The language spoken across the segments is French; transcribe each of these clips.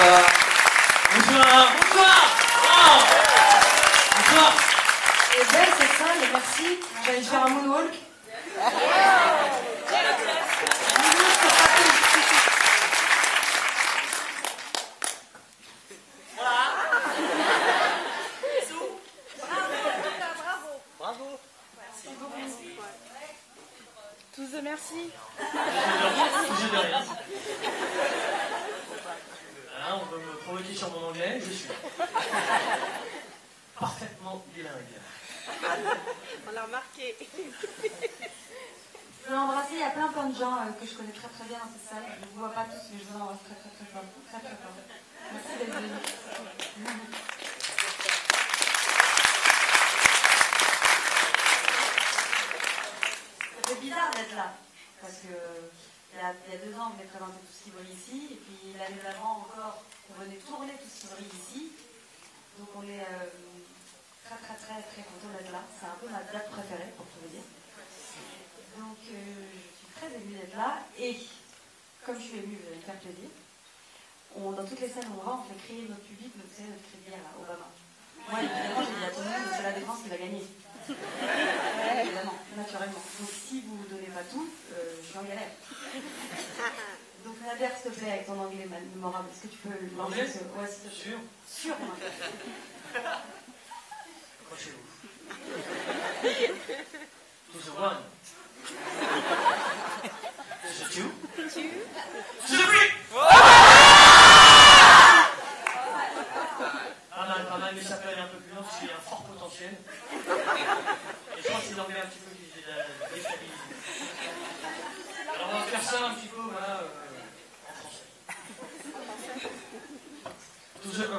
Bonsoir. Bonsoir. Bonsoir. Oh. Bonsoir. Et belle cette salle, merci. J'allais faire un moonwalk. Tous de merci. Je de rien. Là, on peut me provoquer sur mon anglais, je suis parfaitement bilingue. On l'a remarqué. Je veux embrasser, il y a plein de gens que je connais très très bien dans cette salle. Je ne vous vois pas tous, mais je vous embrasse très très très fort. Très très fort. Merci d'être venus. C'est bizarre d'être là, parce que il y a 2 ans, on venait présenter tout ce qui brille ici, et puis l'année d'avant encore, on venait tourner tout ce qui brille ici. Donc on est très très très très content d'être là. C'est un peu ma date préférée, pour tout vous dire. Donc je suis très émue d'être là, et comme je suis émue, vous allez me faire plaisir. Dans toutes les scènes où on va, on fait crier notre public, notre cri de guerre à Obama. Moi, évidemment, j'ai dit à tout le monde que c'est la défense qui va gagner. Évidemment, naturellement. Donc si vous ne donnez pas tout, je suis en galère. Donc Nader, s'il te plaît, avec ton anglais mémorable, est-ce que tu peux lancer ce... Ouais, s'il te plaît. Sûr. Sûr, moi. Accrochez-vous. To the one. To the two. To the three. Pas mal, mais ça peut aller un peu plus loin parce qu'il y a un fort potentiel. Et je crois que c'est l'anglais un petit peu qui déstabilise. Alors on va faire ça un petit peu, voilà, en français. To the 1.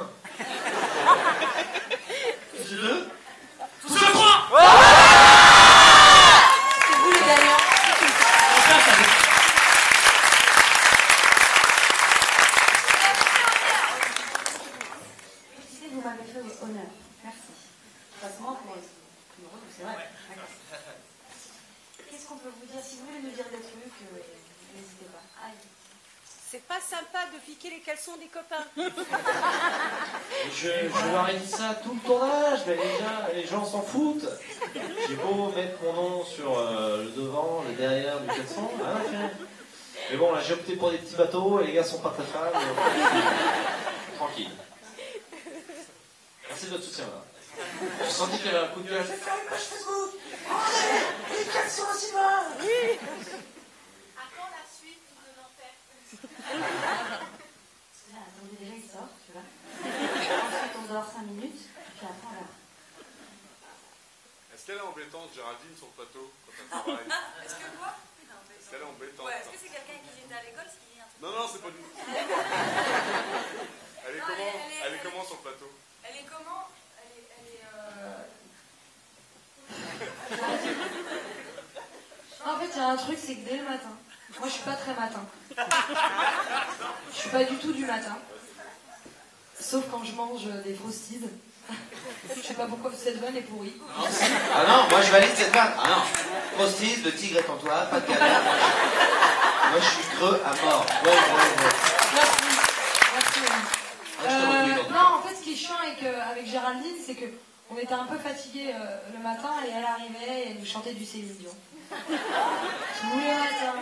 To the 2. To the 3. C'est vous les gagnants. Vous m'avez fait honneur. Merci. Passement pour c'est vrai. Qu'est-ce qu'on peut vous dire? Si vous voulez nous dire des trucs, n'hésitez pas. Aïe. C'est pas sympa de piquer les caleçons des copains. Je leur ai dit ça tout le tournage, mais les gens s'en foutent. J'ai beau mettre mon nom sur le devant, le derrière du caleçon. Hein, mais bon, là j'ai opté pour des petits bateaux et les gars sont pas très fans. Tranquille. Merci de votre soutien là. J'ai senti qu'il y avait un coup de gueule. Je vais faire une page Facebook. Oh, les caleçons au cinéma. Oui. À quand la suite de l'enfer? Attendez, déjà il sort, tu vois. Ensuite on dort 5 minutes, puis après on verra. Est-ce qu'elle est embêtante, Géraldine, sur le plateau, quand elle travaille? Est-ce que quoi? Est-ce qu'elle est embêtante? Ouais, est-ce que c'est quelqu'un avec qui j'étais à l'école, ce qui est un truc? Non, c'est pas du tout. Elle est comment sur le plateau? Elle est comment? En fait, il y a un truc, c'est que dès le matin, moi je suis pas très matin. Je suis pas du tout du matin. Sauf quand je mange des frosties. Je sais pas pourquoi cette vanne est pourrie. Ah non, moi je valide cette vanne. Ah non. Frosties, le tigre est en toi, pas de galère. Moi je suis creux à mort. Ouais. Merci. Merci. Ah, je te reconnais. Non, en fait, ce qui est chiant avec Géraldine, c'est que on était un peu fatigués le matin et elle arrivait et elle nous chantait du Céline Dion. Tous les matins.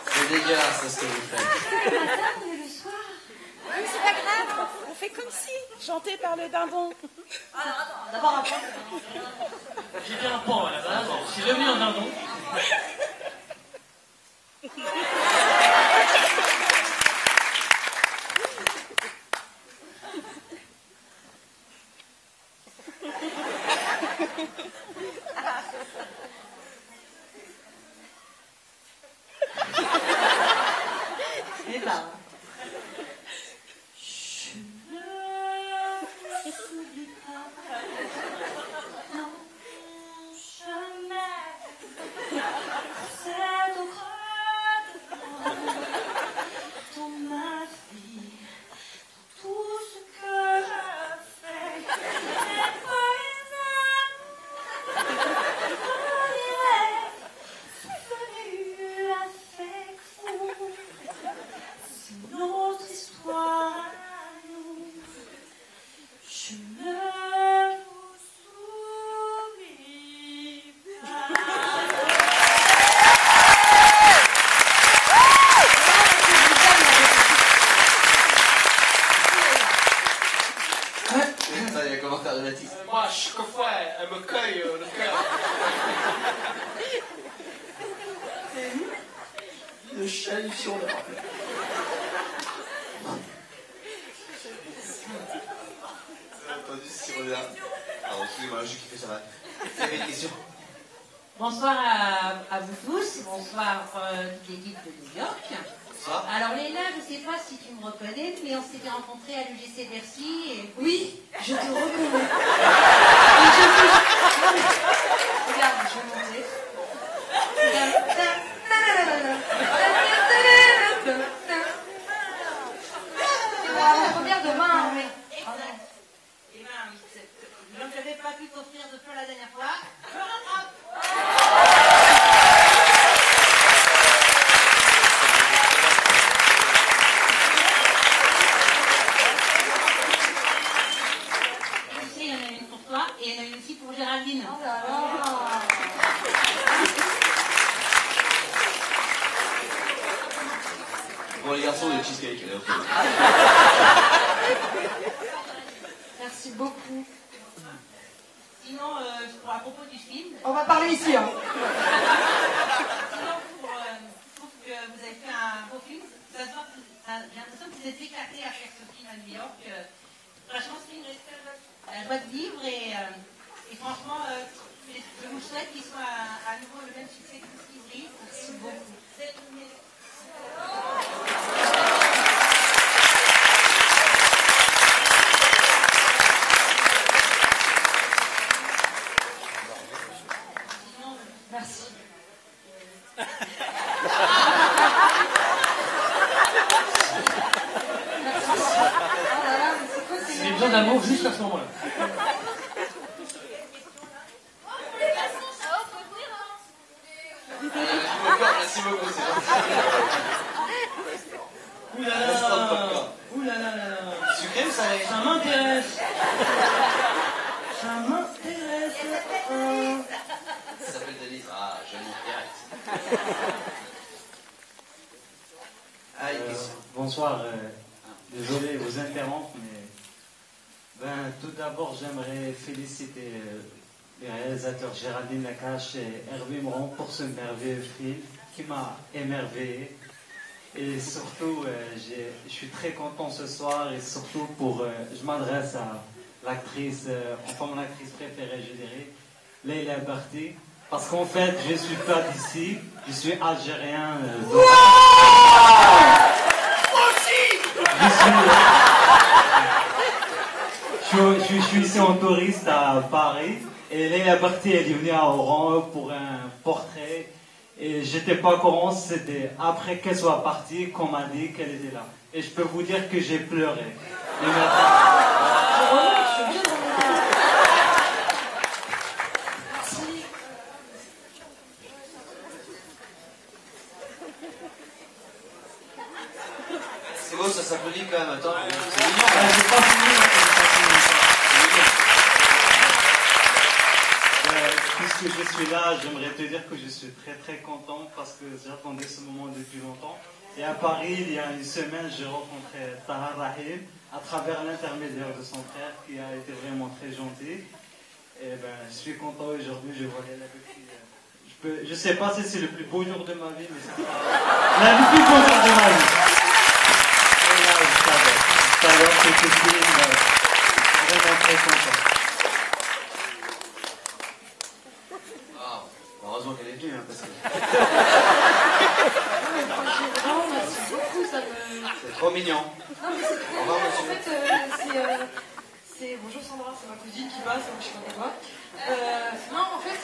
C'est dégueulasse ce que vous faites. Le matin et le soir. Oui, c'est pas grave. On fait comme si. Chanté par le dindon. Alors attends, d'abord un pan. J'étais un pan à la base, je suis devenu un dindon. Et là. l'œil, le cœur. Le chat sur le. J'ai entendu ce qu'il revient. Alors, excusez-moi, j'ai kiffé ça va. Vous avez une question? Bonsoir à vous tous, bonsoir toute l'équipe de New York. Bonsoir. Alors Léna, je ne sais pas si tu me reconnais, mais on s'était rencontrés à l'UGC Bercy et... Oui, je te reconnais. Et je te... Regarde, je vais monter. La première demain, mais... Exact. Eh ben, je ne t'avais pas pu t'offrir de feu la dernière fois. Je rattrape. Ici, il y en a une pour toi et il y en a une aussi pour Géraldine. Oh là là. Bon, les garçons, le cheesecake. Allez, ok. Merci beaucoup. Sinon, à propos du film, On va parler ici, hein. sinon, je trouve que vous avez fait un beau film. Ça se voit que j'ai l'impression que vous êtes éclatés à faire ce film à New York. Franchement, c'est une la joie de vivre et franchement, je vous souhaite qu'il soit à nouveau le même succès que Steve Reeves. Merci beaucoup. Merci. Oh là là, mais c'est quoi ces J'ai besoin d'amour juste à ce moment-là. Merci beaucoup, c'est gentil. Ouh là là. Ouh là là là là. Sucré ou salé? Ça m'intéresse. Ça m'intéresse. Ça s'appelle Denise. Ah, je m'intéresse. Ah, une question. Bonsoir, désolé de vous interrompre, mais tout d'abord j'aimerais féliciter les réalisateurs Géraldine Nakache et Hervé Moron pour ce merveilleux film qui m'a émerveillé. Et surtout, je suis très content ce soir et surtout je m'adresse à l'actrice, enfin mon actrice préférée, je dirais, Leila Barty. Parce qu'en fait, je suis pas d'ici, je suis algérien. Je suis ici en touriste à Paris et Leila Barty elle est venue à Oran pour un portrait et j'étais pas au courant, c'était après qu'elle soit partie qu'on m'a dit qu'elle était là. Et je peux vous dire que j'ai pleuré. Et C'est beau, ça s'applaudit quand même. Attends, c'est mignon. j'ai pas fini, puisque je suis là, j'aimerais te dire que je suis très très content parce que j'attendais ce moment depuis longtemps. Et à Paris, il y a une semaine, j'ai rencontré Tahar Rahim à travers l'intermédiaire de son frère qui a été vraiment très gentil. Et je suis content aujourd'hui, je vois Leila depuis. Je sais pas si c'est le plus beau jour de ma vie, mais c'est le plus beau jour de ma vie. Et là, je savais que ce film, vraiment très content. Ah, heureusement qu'elle est venue, hein, parce que Vraiment, merci beaucoup, ça me... c'est trop mignon. Non, mais c'est trop Au revoir, bien. monsieur. En fait, c'est... Bonjour Sandra, c'est ma cousine qui passe, donc je sais pas quoi. Non, en fait,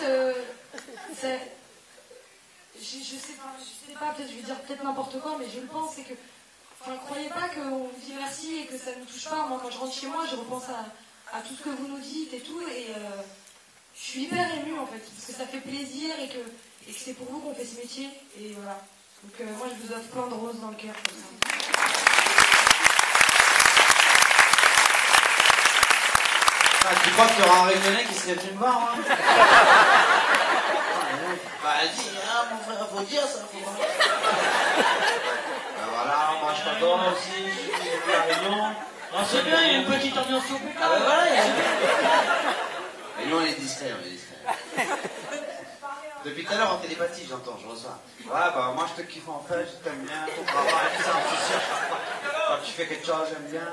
c'est... Je sais pas, peut-être je vais dire peut-être n'importe quoi, mais je le pense, c'est que... Enfin, croyez pas qu'on vous dit merci et que ça ne nous touche pas. Moi, quand je rentre chez moi, je repense à tout ce que vous nous dites et tout, et je suis hyper émue, en fait, parce que ça fait plaisir et que c'est pour vous qu'on fait ce métier, et voilà. Donc moi, je vous offre plein de roses dans le cœur, comme ça. Ah, tu crois qu'il y aura un Réunionnais qui serait venu me voir, hein? Bah, dis, hein, mon frère, faut dire ça, faut voir. Ben voilà, on mange pas toi aussi, j'ai fait la Réunion. Ah, c'est bien, il y a une petite ambiance au plus Ah ben voilà, Et nous, on est discret, Depuis tout à l'heure, en télépathie, j'entends, je reçois. Ouais, bah, moi, je te kiffe en fait, je t'aime bien, ton travail, tout ça, tu sais, quand tu fais quelque chose, j'aime bien.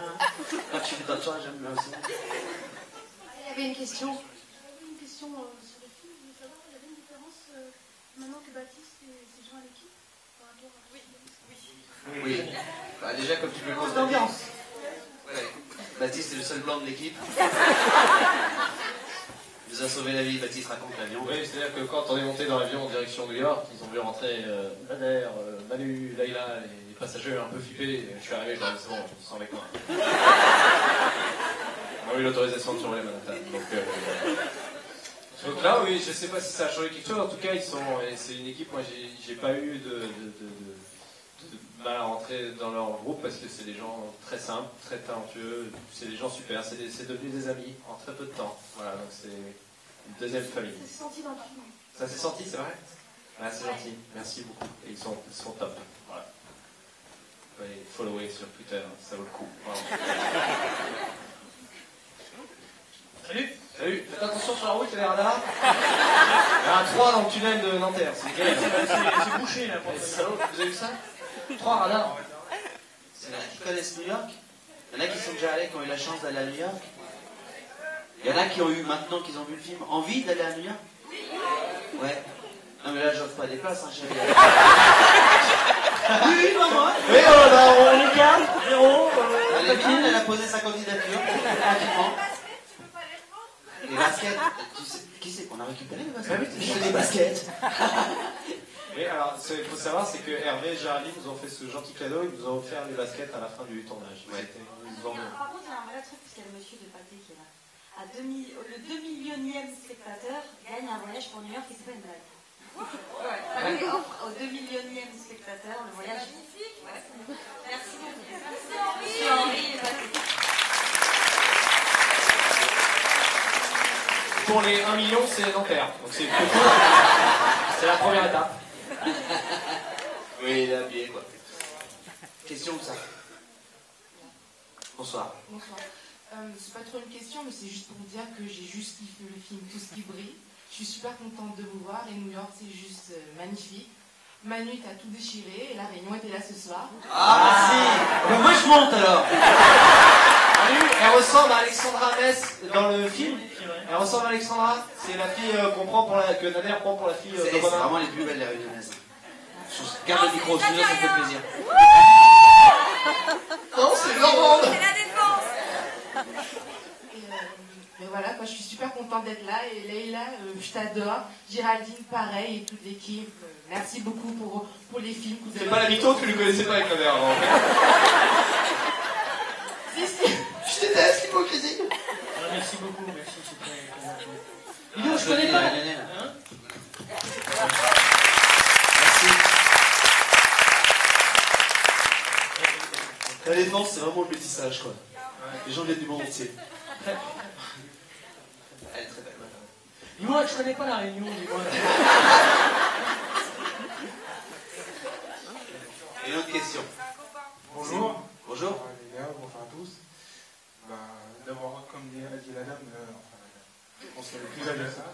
Quand tu fais d'autres choses, j'aime bien aussi. Il y avait une question. Sur le film, je voulais savoir, il y avait une différence maintenant que Baptiste s'est joint à l'équipe par rapport à... Oui. Bah, déjà, comme tu peux le constater. D'ambiance. Ouais. Baptiste est le seul blanc de l'équipe. Il nous a sauvé la vie, Baptiste raconte l'avion. Oui, c'est-à-dire que quand on est monté dans l'avion en direction New York, ils ont vu rentrer Nader, Manu, Laïla, les passagers un peu flippés. Je suis arrivé, c'est bon, je me sens avec moi. On a eu l'autorisation de survoler Manhattan. Donc là, oui, je sais pas si ça a changé quelque chose. En tout cas, c'est une équipe, moi, j'ai pas eu de mal à rentrer dans leur groupe parce que c'est des gens très simples, très talentueux, c'est des gens super, c'est devenu des amis en très peu de temps. Voilà, donc c'est une deuxième famille. Ça s'est senti dans le film. Ça s'est senti, c'est vrai? Ah, c'est gentil, merci beaucoup. Et ils sont top. Voilà. Vous pouvez les follower sur Twitter, ça vaut le coup. Voilà. Salut. Salut, faites attention sur la route, il y a des radars. Il y en a 3 dans le tunnel de Nanterre, c'est galère. C'est bouché là. Eh, salaud, vous avez vu ça? 3 radars. Il y en a qui connaissent New York. Il y en a qui sont déjà allés, qui ont eu la chance d'aller à New York. Il y en a qui ont eu, maintenant qu'ils ont vu le film, envie d'aller à New York. Ouais. Non mais là, j'offre pas des places, hein, chérie. Oui, maman. Oui, on est 4, 0. Alémine, elle a posé sa candidature, rapidement. Les baskets, tu sais, qui c'est qu'on a récupéré les baskets? Oui, Je fais des baskets. Oui, alors, ce qu'il faut savoir, c'est que Hervé et Géraldine nous ont fait ce gentil cadeau, ils nous ont offert les baskets à la fin du tournage. Ouais. Par contre, il y a un vrai truc, parce qu'il y a le monsieur de Pâté qui est là. Le 2 millionième spectateur gagne un voyage pour New York et c'est pas une blague. Pâté offre au 2 millionième spectateur le voyage. Magnifique. Ouais. Merci beaucoup. Merci Henri. Monsieur Henri et Pâté. Pour les 1 million, c'est Nanterre. Donc c'est la première étape. Oui, il est habillé, quoi. Question de ça. Bonsoir. Bonsoir. C'est pas trop une question, mais c'est juste pour vous dire que j'ai juste kiffé le film Tout ce qui brille. Je suis super contente de vous voir et New York, c'est juste magnifique. Manu, t'as tout déchiré et la Réunion était là ce soir. Ah, merci. Ben, moi, je monte alors. Manu, elle ressemble à Alexandra Mess dans le film. Elle ressemble à Alexandra. C'est la fille que Nader prend pour la fille C'est d'Obama. vraiment les plus belles, les Réunionnaises. Garde le micro, sinon ça me fait plaisir. Non, c'est Normande. C'est la défense. Mais voilà, quoi, je suis super contente d'être là et Leïla, je t'adore. Géraldine, pareil, et toute l'équipe. Merci beaucoup pour les films que vous avez. C'est pas la mytho que tu ne connaissais pas avec Nader avant. Si, si. Je déteste l'hypocrisie. Merci beaucoup, merci, c'est très gentil. Dis-donc, je connais pas. Hein? Merci. La défense, c'est vraiment le métissage, quoi. Les gens viennent du monde entier. Elle est très belle. Dis-moi, je connais pas la Réunion, dis-moi. Et une autre question. Bonjour. Bonjour. Les gars, bonjour à tous. Bah, d'abord, comme dit la dame, je pense qu'elle est plus âgée que ça.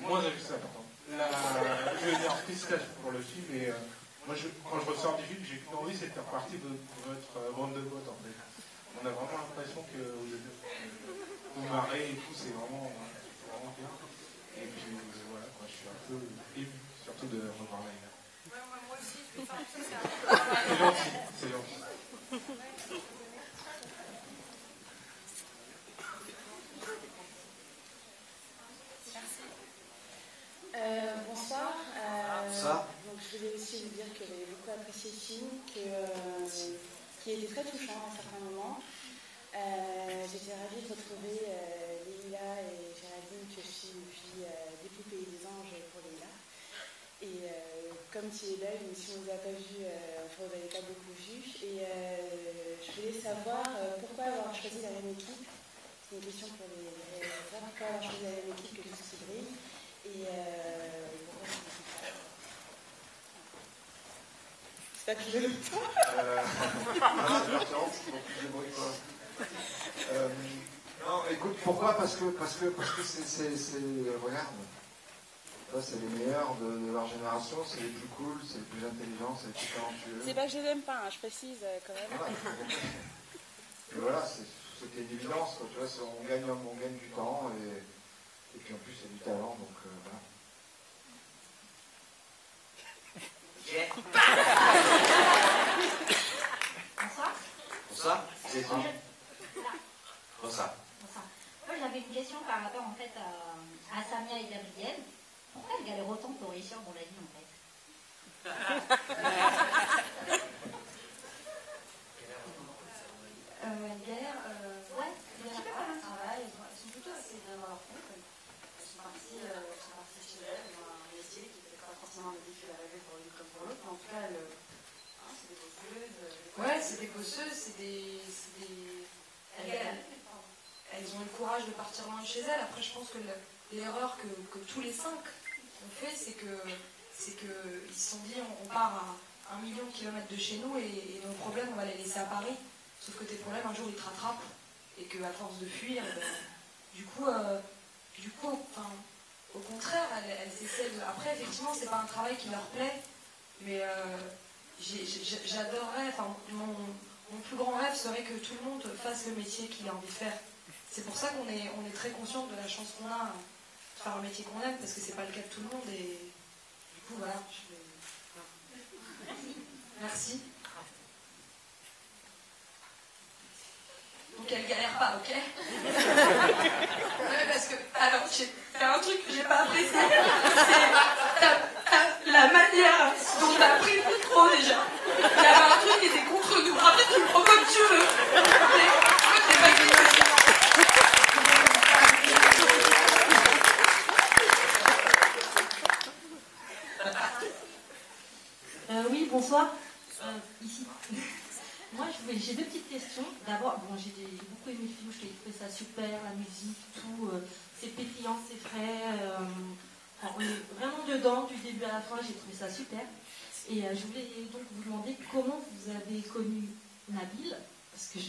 Moi, j'ai vu ça, pourtant. Je vais dire félicitations pour le film et moi, quand je ressors du film, j'ai qu'une envie, c'est de faire partie de votre bande de potes, en fait. On a vraiment l'impression que vous marrez et tout, c'est vraiment bien. Et puis voilà, quoi, je suis un peu ému, surtout de revoir Laïla. Moi aussi, je vais faire tout ça. C'est gentil, c'est gentil. Bonsoir. Bonsoir. Donc, je voulais aussi vous dire que j'avais beaucoup apprécié le film, qui était très touchant à certains moments. J'étais ravie de retrouver Leïla et Géraldine, que je suis depuis des poupées et des anges pour Leïla. Et comme tu es belle, même si on ne vous a pas vu, enfin, vous n'avez pas beaucoup vu. Et je voulais savoir pourquoi avoir choisi la même équipe. C'est une question pour les réalisateurs. Pourquoi avoir choisi la même équipe que Tout ce qui brille. Et pourquoi c'est pas que je veux le temps. C'est l'urgence, donc je débrouille quoi. Non, écoute, pourquoi? Parce que regarde, ça, c'est les meilleurs de leur génération, c'est les plus cool, c'est les plus intelligents, c'est les plus talentueux. C'est pas que je les aime pas, hein, je précise quand même. Voilà, et voilà, c'était une évidence, quoi, tu vois, on gagne du temps, et puis en plus, c'est du talent, donc voilà. Bonsoir. Bonsoir. C'est étrange. Bonsoir. Moi, j'avais une question par rapport en fait à Samia et Gabriel. Pourquoi elle galère autant pour réussir dans la vie en fait? Elle galère, ouais, elle galère pas, elle travaille, elles sont plutôt assez bien dans leur compte. Elles sont parties chez elles, dans un métier qui n'était pas forcément un métier qu'elle rêvait pour l'une comme pour l'autre, mais en tout cas, c'est des bosseuses. Ouais, c'est des bosseuses, elles ont le courage de partir loin de chez elles. Après, je pense que l'erreur que tous les 5 ont fait, c'est qu'ils se sont dit on part à 1 million de kilomètres de chez nous et nos problèmes, on va les laisser à Paris. Sauf que tes problèmes, un jour, ils te rattrapent. Et qu'à force de fuir, du coup, au contraire, elles essaient de... Après, effectivement, c'est pas un travail qui leur plaît, mais j'adorerais... Enfin, mon plus grand rêve serait que tout le monde fasse le métier qu'il a envie de faire. C'est pour ça qu'on est très conscient de la chance qu'on a de faire un métier qu'on aime, parce que c'est pas le cas de tout le monde. Et du coup, voilà. Merci. Donc elle galère pas, ok? Ouais, parce que, alors, il y a un truc que j'ai pas apprécié, c'est la manière dont t'as pris le micro déjà. Il y avait un truc qui était contre nous. Après, tu le prends comme tu veux. C'est pas Oui, bonsoir. Ici. Moi, j'ai deux petites questions. D'abord, bon, j'ai beaucoup aimé le film, j'ai trouvé ça super, la musique, tout. C'est pétillant, c'est frais. On est vraiment dedans, du début à la fin, j'ai trouvé ça super. Et je voulais donc vous demander comment vous avez connu Nabil, parce que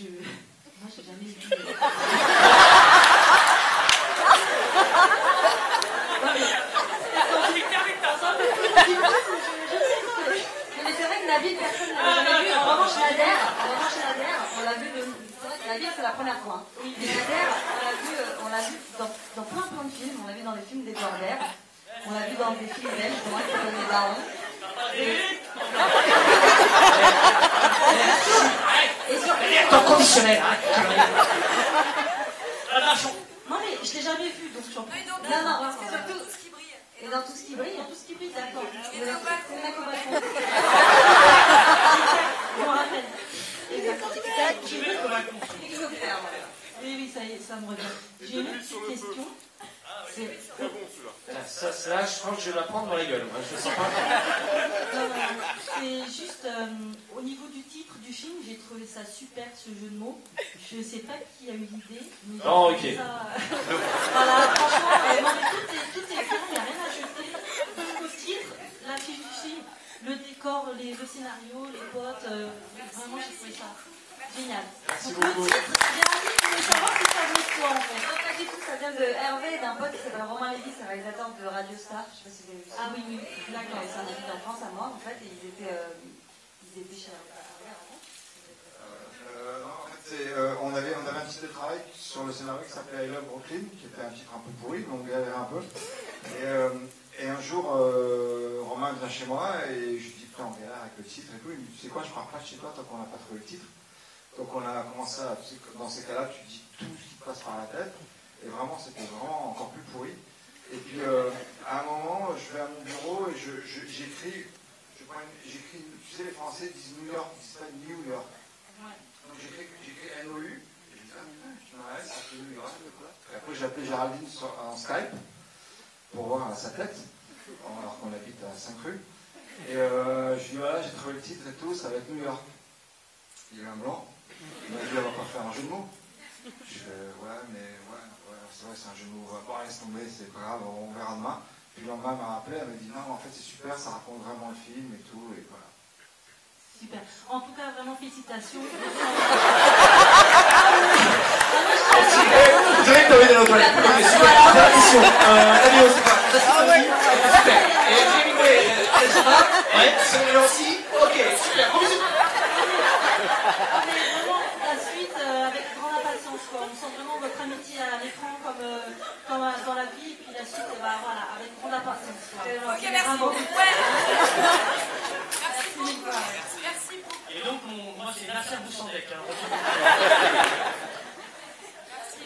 moi, j'ai jamais vu. Mais c'est vrai que Nabil, personne ne l'a jamais vu. En revanche, Nader, on l'a vu. C'est vrai que Nabil, c'est la première fois. Mais Nader, on l'a vu dans plein de films. On l'a vu dans les films des Border. On l'a vu dans des films belges, justement, qui s'appellent Les Barons. Et sur... Ton conditionnel, Non, mais je l'ai jamais vu, donc je suis en plus. Non, surtout. Et dans tout ce qui brille, d'accord. C'est une acrobatie. Je me rappelle. Oui, ça me revient. J'ai une petite question. Là, je crois que je vais la prendre dans la gueule. Moi, je sens pas. C'est juste au niveau du titre du film, j'ai trouvé ça super ce jeu de mots. Je sais pas qui a eu l'idée. Oh, ok. Voilà, franchement, tout est bon, il n'y a rien à jeter. Le titre, l'affiche du film, le décor, le scénario, les potes, vraiment j'ai trouvé ça génial. Merci donc, beaucoup. Le titre, j'ai envie de savoir si ça veut quoi en fait. Non, pas du tout, ça vient de Hervé, d'un pote qui s'appelle Romain Lévy, c'est réalisateur de Radio Star. Je sais pas si vous avez vu ça. Ah oui, d'accord. C'est un ami d'enfance à moi en fait, et ils étaient chez Hervé avant. Non, en fait, on avait un titre de travail sur le scénario qui s'appelait I Love Brooklyn, qui était un titre un peu pourri, mais on galérait un peu. Et un jour, Romain vient chez moi et je lui dis putain, on galère avec le titre et tout. Il me dit tu sais quoi, je pars pas de chez toi tant qu'on n'a pas trouvé le titre. Donc on a commencé à, tu sais, dans ces cas-là, tu dis tout ce qui te passe par la tête. Et vraiment, c'était vraiment encore plus pourri. Et puis à un moment, je vais à mon bureau et j'écris, tu sais, les Français disent New York, ils disent pas New York. Donc j'écris NOU, et je dis, ah putain, tu m'arrêtes, ça fait New York. Et après j'ai appelé Géraldine en Skype, pour voir sa tête, alors qu'on habite à Saint-Cru. Et je lui dis, voilà, j'ai trouvé le titre et tout, ça va être New York. Il y a eu un blanc, il m'a dit, on va pas faire un jeu de mots. Je fais, ouais, c'est vrai, c'est un jeu de mots, bon, laisse tomber, c'est pas grave, on verra demain. Puis le lendemain, elle m'a rappelé, elle m'a dit, non, en fait, c'est super, ça raconte vraiment le film et tout, et voilà. Super. En tout cas, vraiment félicitations. Je dirais que t'as envie d'aller aux toilettes. Ok, super. Dernière question. Nabio, c'est quoi? Super. Et Hemingway, ça va? Ouais. C'est bon, aussi? Ok, super. Gros bisous. La suite avec grande impatience. Quoi. On sent vraiment votre amitié à l'écran comme dans la vie. Et puis la suite, voilà, avec grande impatience. Ok, merci. Ouais. Merci beaucoup. Merci beaucoup. Et donc, moi, c'est Nasser Boussandek. Merci.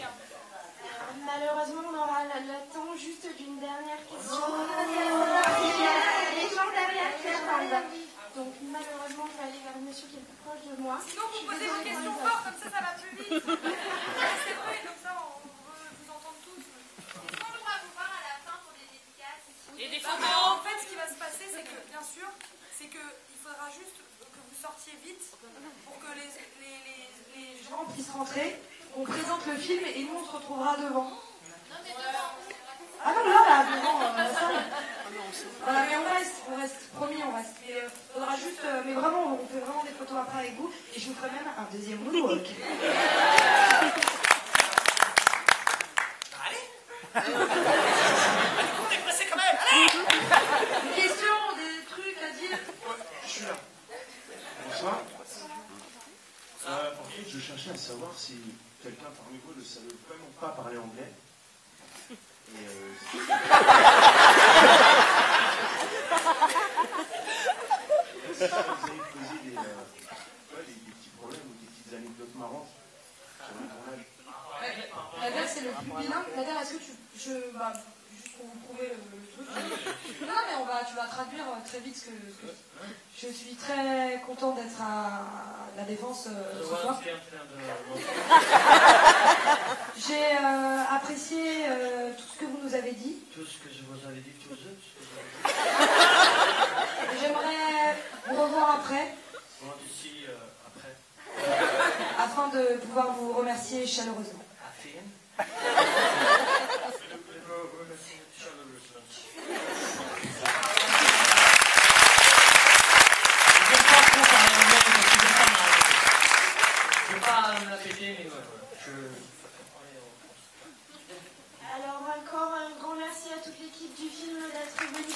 Malheureusement, on aura le temps juste d'une dernière question. Les gens derrière qui attendent. Donc malheureusement, je vais aller vers le monsieur qui est le plus proche de moi. Sinon, vous posez vos questions fort, comme ça va plus vite. C'est vrai, comme ça, on veut vous entendre tous. Est-ce qu'on pourra vous voir à la fin pour des dédicaces? Et des photos. En fait, ce qui va se passer, c'est que, bien sûr, c'est qu'il faudra juste que vous sortiez vite pour que les gens puissent rentrer. On présente le film et nous on se retrouvera devant. Ah non, là, devant, voilà, mais on reste, promis, on reste. Mais faudra juste, mais vraiment, on fait vraiment des photos après avec vous, et je vous ferai même un deuxième moonwalk. Allez. On est pressé quand même. Allez. Des questions, des trucs à dire? Je suis là. Bonsoir. En fait, je cherchais à savoir si quelqu'un parmi vous ne savait vraiment pas parler anglais. Et si vous avez posé des petits problèmes ou des petites anecdotes marrantes sur le tournage. Nader, c'est le plus bilingue. Nader, est-ce que juste pour vous prouver le truc. Non, mais tu vas traduire très vite ce que je suis très contente d'être à la Défense ce soir. J'ai apprécié tout ce que vous nous avez dit. Tout ce que je vous avais dit, J'aimerais vous revoir après. Moi d'ici après. Afin de pouvoir vous remercier chaleureusement. Je ne vais pas me la péter, mais ouais, Alors encore un grand merci à toute l'équipe du film d'être venue.